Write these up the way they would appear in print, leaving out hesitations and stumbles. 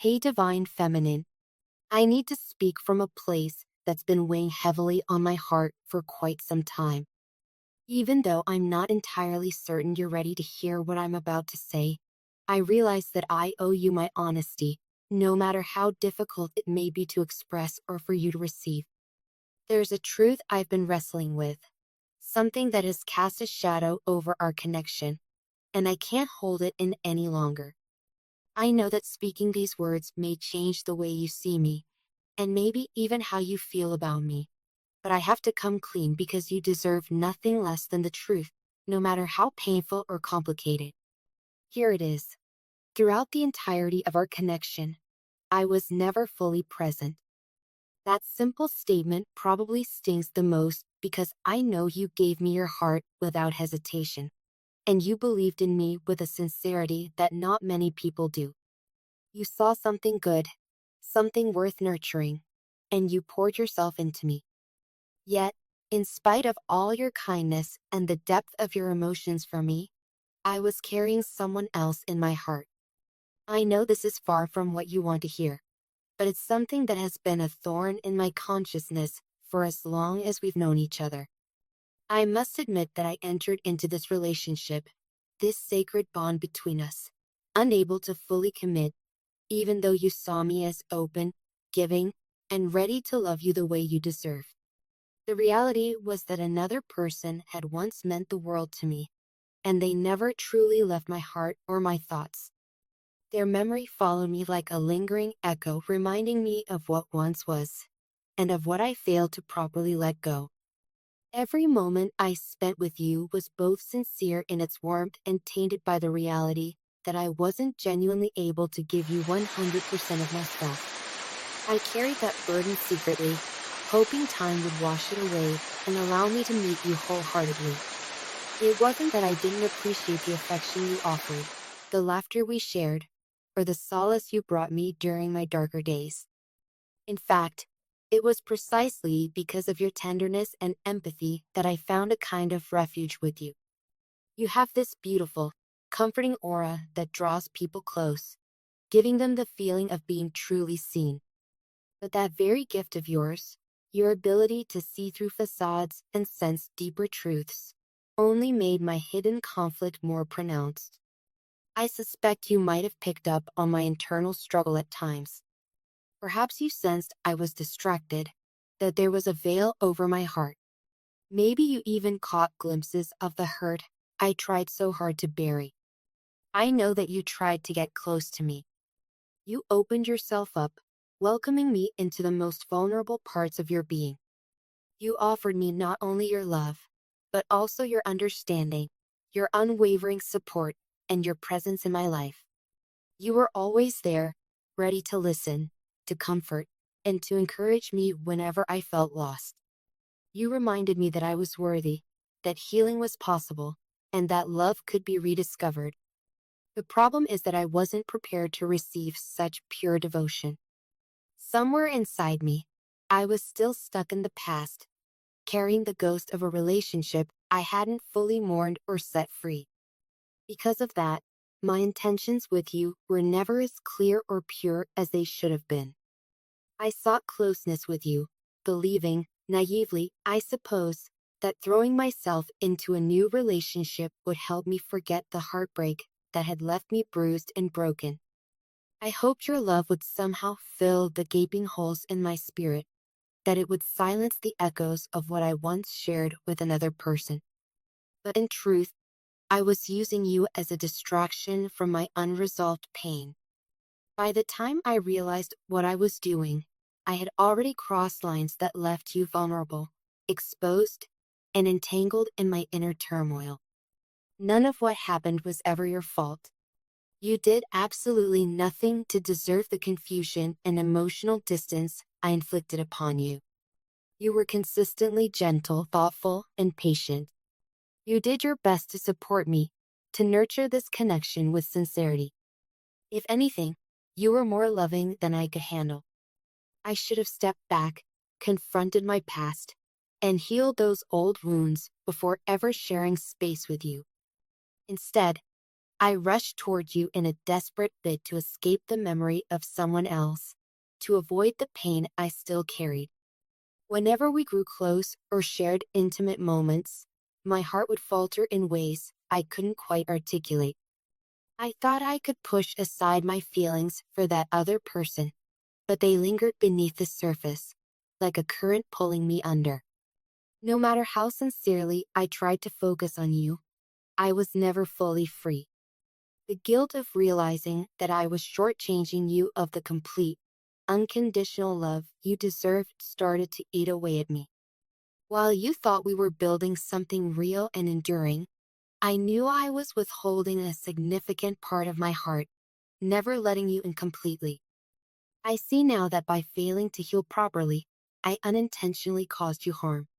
Hey, Divine Feminine. I need to speak from a place that's been weighing heavily on my heart for quite some time. Even though I'm not entirely certain you're ready to hear what I'm about to say, I realize that I owe you my honesty, no matter how difficult it may be to express or for you to receive. There's a truth I've been wrestling with, something that has cast a shadow over our connection, and I can't hold it in any longer. I know that speaking these words may change the way you see me, and maybe even how you feel about me. But I have to come clean because you deserve nothing less than the truth, no matter how painful or complicated. Here it is. Throughout the entirety of our connection, I was never fully present. That simple statement probably stings the most because I know you gave me your heart without hesitation, and you believed in me with a sincerity that not many people do. You saw something good, something worth nurturing, and you poured yourself into me. Yet, in spite of all your kindness and the depth of your emotions for me, I was carrying someone else in my heart. I know this is far from what you want to hear, but it's something that has been a thorn in my consciousness for as long as we've known each other. I must admit that I entered into this relationship, this sacred bond between us, unable to fully commit, even though you saw me as open, giving, and ready to love you the way you deserve. The reality was that another person had once meant the world to me, and they never truly left my heart or my thoughts. Their memory followed me like a lingering echo, reminding me of what once was, and of what I failed to properly let go. Every moment I spent with you was both sincere in its warmth and tainted by the reality that I wasn't genuinely able to give you 100% of myself. I carried that burden secretly, hoping time would wash it away and allow me to meet you wholeheartedly. It wasn't that I didn't appreciate the affection you offered, the laughter we shared, or the solace you brought me during my darker days. In fact, it was precisely because of your tenderness and empathy that I found a kind of refuge with you. You have this beautiful, comforting aura that draws people close, giving them the feeling of being truly seen. But that very gift of yours, your ability to see through facades and sense deeper truths, only made my hidden conflict more pronounced. I suspect you might have picked up on my internal struggle at times. Perhaps you sensed I was distracted, that there was a veil over my heart. Maybe you even caught glimpses of the hurt I tried so hard to bury. I know that you tried to get close to me. You opened yourself up, welcoming me into the most vulnerable parts of your being. You offered me not only your love, but also your understanding, your unwavering support, and your presence in my life. You were always there, ready to listen, to comfort, and to encourage me whenever I felt lost. You reminded me that I was worthy, that healing was possible, and that love could be rediscovered. The problem is that I wasn't prepared to receive such pure devotion. Somewhere inside me, I was still stuck in the past, carrying the ghost of a relationship I hadn't fully mourned or set free. Because of that, my intentions with you were never as clear or pure as they should have been. I sought closeness with you, believing, naively, I suppose, that throwing myself into a new relationship would help me forget the heartbreak that had left me bruised and broken. I hoped your love would somehow fill the gaping holes in my spirit, that it would silence the echoes of what I once shared with another person. But in truth, I was using you as a distraction from my unresolved pain. By the time I realized what I was doing, I had already crossed lines that left you vulnerable, exposed, and entangled in my inner turmoil. None of what happened was ever your fault. You did absolutely nothing to deserve the confusion and emotional distance I inflicted upon you. You were consistently gentle, thoughtful, and patient. You did your best to support me, to nurture this connection with sincerity. If anything, you were more loving than I could handle. I should have stepped back, confronted my past, and healed those old wounds before ever sharing space with you. Instead, I rushed toward you in a desperate bid to escape the memory of someone else, to avoid the pain I still carried. Whenever we grew close or shared intimate moments, my heart would falter in ways I couldn't quite articulate. I thought I could push aside my feelings for that other person, but they lingered beneath the surface, like a current pulling me under. No matter how sincerely I tried to focus on you, I was never fully free. The guilt of realizing that I was shortchanging you of the complete, unconditional love you deserved started to eat away at me. While you thought we were building something real and enduring, I knew I was withholding a significant part of my heart, never letting you in completely. I see now that by failing to heal properly, I unintentionally caused you harm.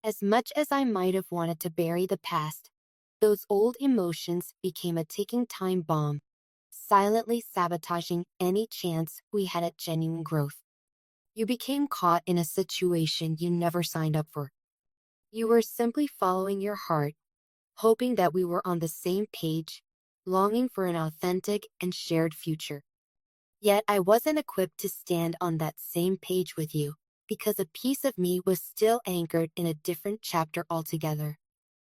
As much as I might have wanted to bury the past, those old emotions became a ticking time bomb, silently sabotaging any chance we had at genuine growth. You became caught in a situation you never signed up for. You were simply following your heart, hoping that we were on the same page, longing for an authentic and shared future. Yet I wasn't equipped to stand on that same page with you, because a piece of me was still anchored in a different chapter altogether,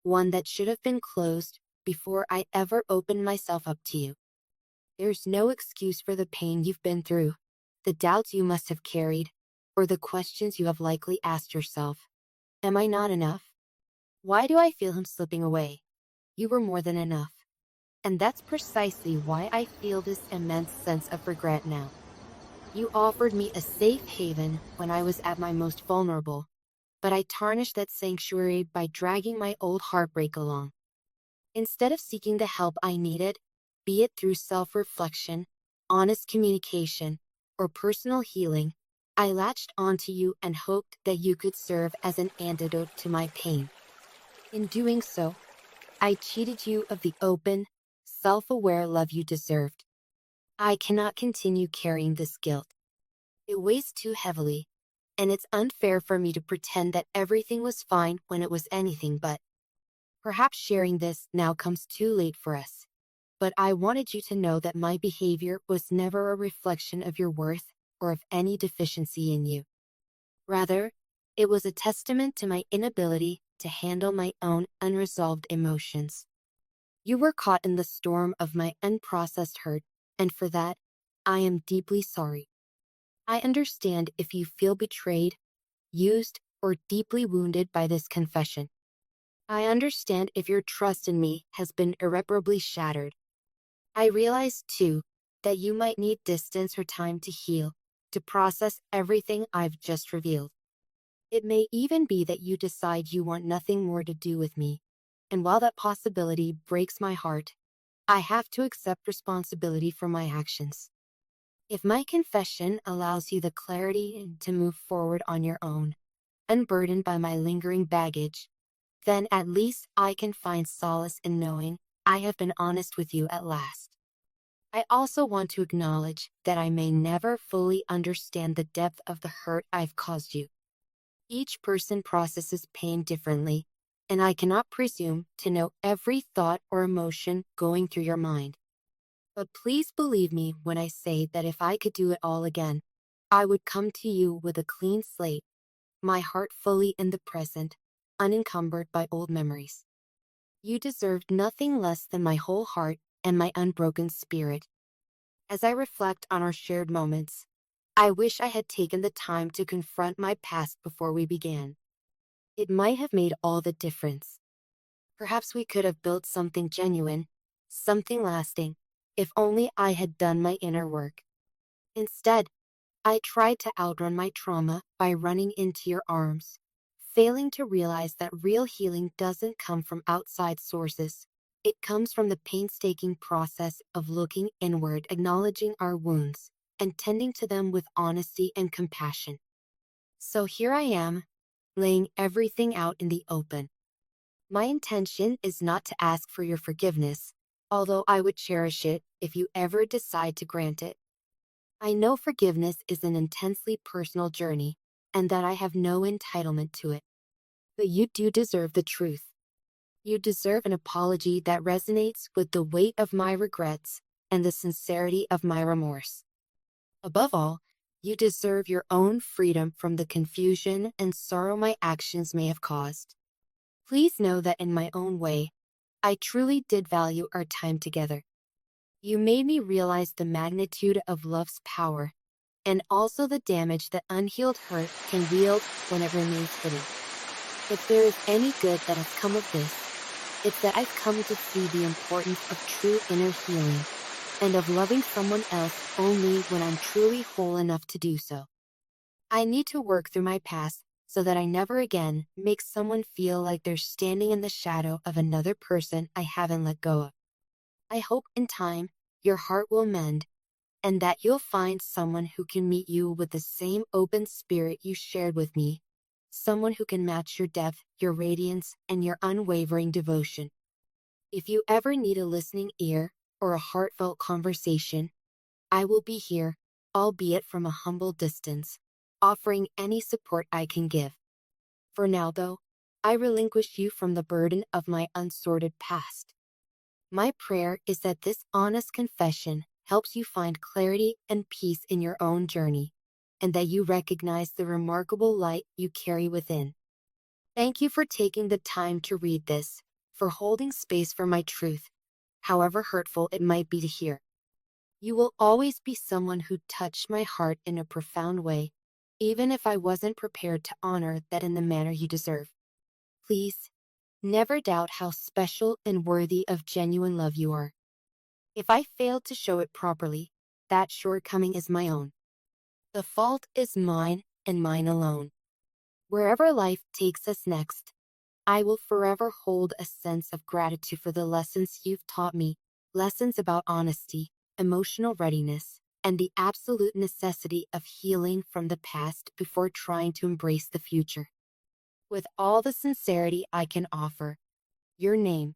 one that should have been closed before I ever opened myself up to you. There's no excuse for the pain you've been through, the doubts you must have carried, or the questions you have likely asked yourself. Am I not enough? Why do I feel him slipping away? You were more than enough. And that's precisely why I feel this immense sense of regret now. You offered me a safe haven when I was at my most vulnerable, but I tarnished that sanctuary by dragging my old heartbreak along. Instead of seeking the help I needed, be it through self-reflection, honest communication, or personal healing, I latched onto you and hoped that you could serve as an antidote to my pain. In doing so, I cheated you of the open, self-aware love you deserved. I cannot continue carrying this guilt. It weighs too heavily, and it's unfair for me to pretend that everything was fine when it was anything but. Perhaps sharing this now comes too late for us, but I wanted you to know that my behavior was never a reflection of your worth or of any deficiency in you. Rather, it was a testament to my inability to handle my own unresolved emotions. You were caught in the storm of my unprocessed hurt, and for that, I am deeply sorry. I understand if you feel betrayed, used, or deeply wounded by this confession. I understand if your trust in me has been irreparably shattered. I realize, too, that you might need distance or time to heal, to process everything I've just revealed. It may even be that you decide you want nothing more to do with me, and while that possibility breaks my heart, I have to accept responsibility for my actions. If my confession allows you the clarity to move forward on your own, unburdened by my lingering baggage, then at least I can find solace in knowing I have been honest with you at last. I also want to acknowledge that I may never fully understand the depth of the hurt I've caused you. Each person processes pain differently, and I cannot presume to know every thought or emotion going through your mind. But please believe me when I say that if I could do it all again, I would come to you with a clean slate, my heart fully in the present, unencumbered by old memories. You deserved nothing less than my whole heart and my unbroken spirit. As I reflect on our shared moments, I wish I had taken the time to confront my past before we began. It might have made all the difference. Perhaps we could have built something genuine, something lasting, if only I had done my inner work. Instead, I tried to outrun my trauma by running into your arms, failing to realize that real healing doesn't come from outside sources. It comes from the painstaking process of looking inward, acknowledging our wounds, and tending to them with honesty and compassion. So here I am, laying everything out in the open. My intention is not to ask for your forgiveness, although I would cherish it if you ever decide to grant it. I know forgiveness is an intensely personal journey, and that I have no entitlement to it. But you do deserve the truth. You deserve an apology that resonates with the weight of my regrets and the sincerity of my remorse. Above all, you deserve your own freedom from the confusion and sorrow my actions may have caused. Please know that in my own way, I truly did value our time together. You made me realize the magnitude of love's power and also the damage that unhealed hurt can wield when it remains hidden. If there is any good that has come of this, it's that I've come to see the importance of true inner healing and of loving someone else only when I'm truly whole enough to do so. I need to work through my past so that I never again make someone feel like they're standing in the shadow of another person I haven't let go of. I hope in time your heart will mend and that you'll find someone who can meet you with the same open spirit you shared with me, someone who can match your depth, your radiance, and your unwavering devotion. If you ever need a listening ear or a heartfelt conversation, I will be here, albeit from a humble distance, offering any support I can give. For now, though, I relinquish you from the burden of my unsorted past. My prayer is that this honest confession helps you find clarity and peace in your own journey, and that you recognize the remarkable light you carry within. Thank you for taking the time to read this, for holding space for my truth, however hurtful it might be to hear. You will always be someone who touched my heart in a profound way, even if I wasn't prepared to honor that in the manner you deserve. Please, never doubt how special and worthy of genuine love you are. If I failed to show it properly, that shortcoming is my own. The fault is mine and mine alone. Wherever life takes us next, I will forever hold a sense of gratitude for the lessons you've taught me, lessons about honesty, emotional readiness, and the absolute necessity of healing from the past before trying to embrace the future. With all the sincerity I can offer, your name,